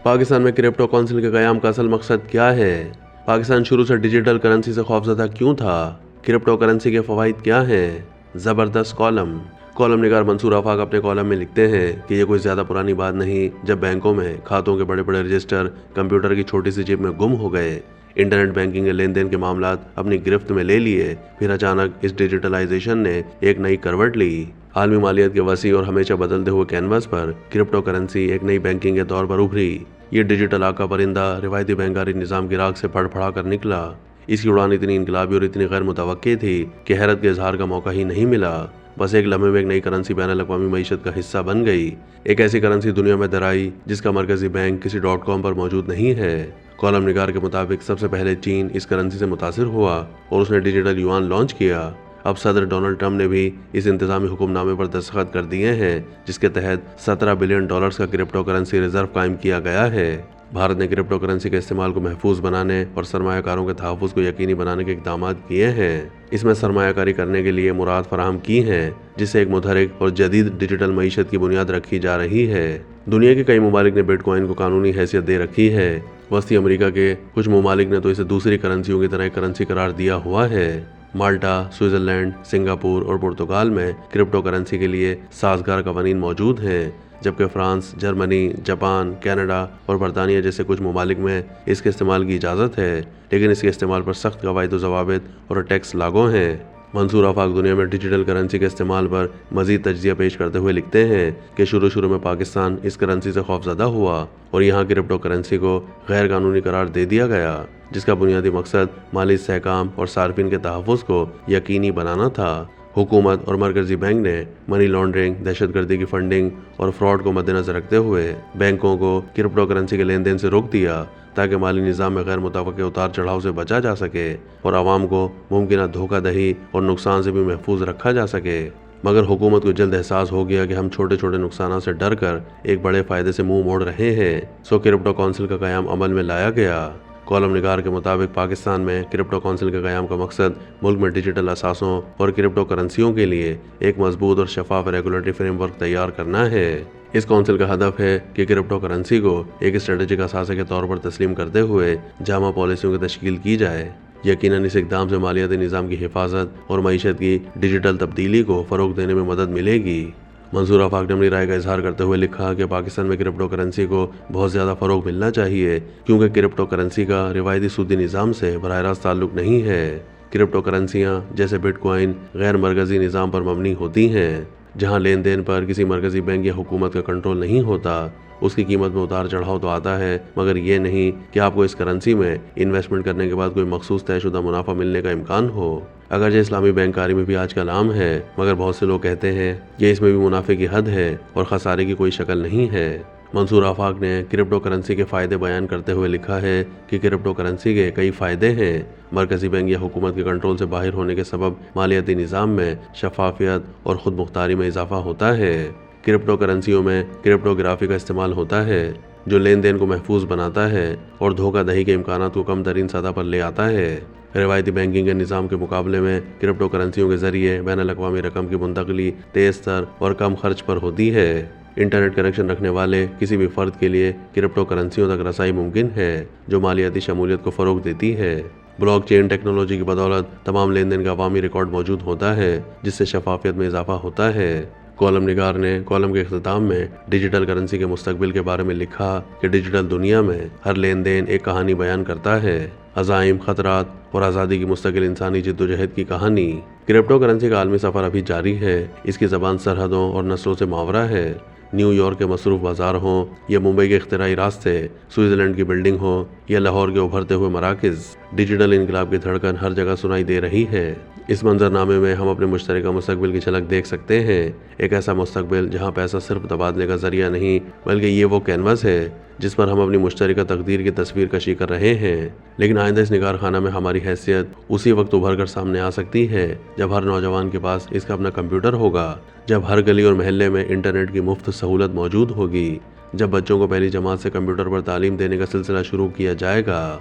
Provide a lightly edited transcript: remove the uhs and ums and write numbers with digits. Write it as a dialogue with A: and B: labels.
A: پاکستان میں crypto council کے قیام کا اصل مقصد کیا ہے؟ پاکستان شروع سے ڈیجیٹل کرنسی سے خوفزدہ کیوں تھا؟ کرپٹو کرنسی کے فوائد کیا ہیں؟ زبردست کالم نگار منصور آفاق اپنے کالم میں لکھتے ہیں کہ یہ کوئی زیادہ پرانی بات نہیں جب بینکوں میں کھاتوں کے بڑے بڑے رجسٹر کمپیوٹر کی چھوٹی سی چپ میں گم ہو گئے، انٹرنیٹ بینکنگ کے لین دین کے معاملات اپنی گرفت میں لے لیے، پھر اچانک اس ڈیجیٹلائزیشن نے ایک نئی کروٹ لی۔ عالمی مالیات کے وسیع اور ہمیشہ بدلتے ہوئے کینوس پر کرپٹو کرنسی ایک نئی بینکنگ کے طور پر ابھری۔ یہ ڈیجیٹل آگ کا پرندہ روایتی بینکاری نظام کی راکھ سے پھڑ پھڑا کر نکلا۔ اس کی اڑان اتنی انقلابی اور اتنی غیر متوقع تھی کہ حیرت کے اظہار کا موقع ہی نہیں ملا۔ بس ایک لمحے میں ایک نئی کرنسی بین الاقوامی معیشت کا حصہ بن گئی۔ ایک ایسی کرنسی دنیا میں درائی جس کا مرکزی بینک کسی .com پر موجود نہیں ہے۔ کالم نگار کے مطابق سب سے پہلے چین اس کرنسی سے متاثر ہوا اور اس نے ڈیجیٹل یوان لانچ کیا۔ اب صدر ڈونلڈ ٹرمپ نے بھی اس انتظامی حکم نامے پر دستخط کر دیے ہیں جس کے تحت $17 بلین کا کرپٹو کرنسی ریزرو قائم کیا گیا ہے۔ بھارت نے کرپٹو کرنسی کے استعمال کو محفوظ بنانے اور سرمایہ کاروں کے تحفظ کو یقینی بنانے کے اقدامات کیے ہیں۔ اس میں سرمایہ کاری کرنے کے لیے مراعات فراہم کی ہیں جس سے ایک متحرک اور جدید ڈیجیٹل معیشت کی بنیاد رکھی جا رہی ہے۔ دنیا کے کئی ممالک نے بٹ کوائن کو قانونی حیثیت دے رکھی ہے۔ وسطی امریکہ کے کچھ ممالک نے تو اسے دوسری کرنسیوں کی طرح ایک کرنسی قرار دیا ہوا ہے۔ مالٹا، سوئٹزرلینڈ، سنگاپور اور پرتگال میں کرپٹو کرنسی کے لیے سازگار قوانین موجود ہیں، جبکہ فرانس، جرمنی، جاپان، کینیڈا اور برطانیہ جیسے کچھ ممالک میں اس کے استعمال کی اجازت ہے، لیکن اس کے استعمال پر سخت قواعد و ضوابط اور ٹیکس لاگو ہیں۔ منصور آفاق دنیا میں ڈیجیٹل کرنسی کے استعمال پر مزید تجزیہ پیش کرتے ہوئے لکھتے ہیں کہ شروع میں پاکستان اس کرنسی سے خوفزدہ ہوا اور یہاں کرپٹو کرنسی کو غیر قانونی قرار دے دیا گیا، جس کا بنیادی مقصد مالی استحکام اور صارفین کے تحفظ کو یقینی بنانا تھا۔ حکومت اور مرکزی بینک نے منی لانڈرنگ، دہشت گردی کی فنڈنگ اور فراڈ کو مد نظر رکھتے ہوئے بینکوں کو کرپٹو کرنسی کے لین دین سے روک دیا تاکہ مالی نظام میں غیر متوقع اتار چڑھاؤ سے بچا جا سکے اور عوام کو ممکنہ دھوکہ دہی اور نقصان سے بھی محفوظ رکھا جا سکے۔ مگر حکومت کو جلد احساس ہو گیا کہ ہم چھوٹے چھوٹے نقصانات سے ڈر کر ایک بڑے فائدے سے منہ موڑ رہے ہیں، سو کرپٹو کونسل کا قیام عمل میں لایا گیا۔ کالم نگار کے مطابق پاکستان میں کرپٹو کونسل کے قیام کا مقصد ملک میں ڈیجیٹل اثاثوں اور کرپٹو کرنسیوں کے لیے ایک مضبوط اور شفاف ریگولیٹری فریم ورک تیار کرنا ہے۔ اس کونسل کا ہدف ہے کہ کرپٹو کرنسی کو ایک اسٹریٹجک اثاثے کے طور پر تسلیم کرتے ہوئے جامع پالیسیوں کی تشکیل کی جائے۔ یقیناً اس اقدام سے مالیاتی نظام کی حفاظت اور معیشت کی ڈیجیٹل تبدیلی کو فروغ دینے میں مدد ملے گی۔ منصور آفاق نے اپنی رائے کا اظہار کرتے ہوئے لکھا کہ پاکستان میں کرپٹو کرنسی کو بہت زیادہ فروغ ملنا چاہیے کیونکہ کرپٹو کرنسی کا روایتی سودی نظام سے براہ راست تعلق نہیں ہے۔ کرپٹو کرنسیاں جیسے بٹ کوائن غیر مرکزی نظام پر مبنی ہوتی ہیں جہاں لین دین پر کسی مرکزی بینک یا حکومت کا کنٹرول نہیں ہوتا۔ اس کی قیمت میں اتار چڑھاؤ تو آتا ہے مگر یہ نہیں کہ آپ کو اس کرنسی میں انویسٹمنٹ کرنے کے بعد کوئی مخصوص طے شدہ منافع ملنے کا امکان ہو۔ اگرچہ اسلامی بینک کاری میں بھی آج کل عام ہے مگر بہت سے لوگ کہتے ہیں کہ اس میں بھی منافع کی حد ہے اور خسارے کی کوئی شکل نہیں ہے۔ منصور آفاق نے کرپٹو کرنسی کے فائدے بیان کرتے ہوئے لکھا ہے کہ کرپٹو کرنسی کے کئی فائدے ہیں۔ مرکزی بینک یا حکومت کے کنٹرول سے باہر ہونے کے سبب مالیاتی نظام میں شفافیت اور خود مختاری میں اضافہ ہوتا ہے۔ کرپٹو کرنسیوں میں کرپٹو گرافی کا استعمال ہوتا ہے جو لین دین کو محفوظ بناتا ہے اور دھوکہ دہی کے امکانات کو کم ترین سطح پر لے آتا ہے۔ روایتی بینکنگ کے نظام کے مقابلے میں کرپٹو کرنسیوں کے ذریعے بین الاقوامی رقم کی منتقلی تیز تر اور کم خرچ پر ہوتی ہے۔ انٹرنیٹ کنیکشن رکھنے والے کسی بھی فرد کے لیے کرپٹو کرنسیوں تک رسائی ممکن ہے جو مالیاتی شمولیت کو فروغ دیتی ہے۔ بلاک چین ٹیکنالوجی کی بدولت تمام لین دین کا عوامی ریکارڈ موجود ہوتا ہے جس سے شفافیت میں اضافہ ہوتا ہے۔ کالم نگار نے کالم کے اختتام میں ڈیجیٹل کرنسی کے مستقبل کے بارے میں لکھا کہ ڈیجیٹل دنیا میں ہر لین دین ایک کہانی بیان کرتا ہے، عزائم، خطرات اور آزادی کی مستقل انسانی جدوجہد کی کہانی۔ کرپٹو کرنسی کا عالمی سفر ابھی جاری ہے۔ اس کی زبان سرحدوں اور نسلوں سے ماورا ہے۔ نیو یارک کے مصروف بازار ہوں یا ممبئی کے اختراعی راستے، سوئٹزرلینڈ کی بلڈنگ ہو یا لاہور کے ابھرتے ہوئے مراکز، ڈیجیٹل انقلاب کی دھڑکن ہر جگہ سنائی دے رہی ہے۔ اس منظرنامے میں ہم اپنے مشترکہ مستقبل کی جھلک دیکھ سکتے ہیں، ایک ایسا مستقبل جہاں پیسہ صرف تبادلے کا ذریعہ نہیں بلکہ یہ وہ کینوس ہے جس پر ہم اپنی مشترکہ تقدیر کی تصویر کشی کر رہے ہیں۔ لیکن آئندہ اس نگار خانہ میں ہماری حیثیت اسی وقت ابھر کر سامنے آ سکتی ہے جب ہر نوجوان کے پاس اس کا اپنا کمپیوٹر ہوگا، جب ہر گلی اور محلے میں انٹرنیٹ کی مفت سہولت موجود ہوگی، جب بچوں کو پہلی جماعت سے کمپیوٹر پر تعلیم دینے کا سلسلہ شروع کیا جائے گا۔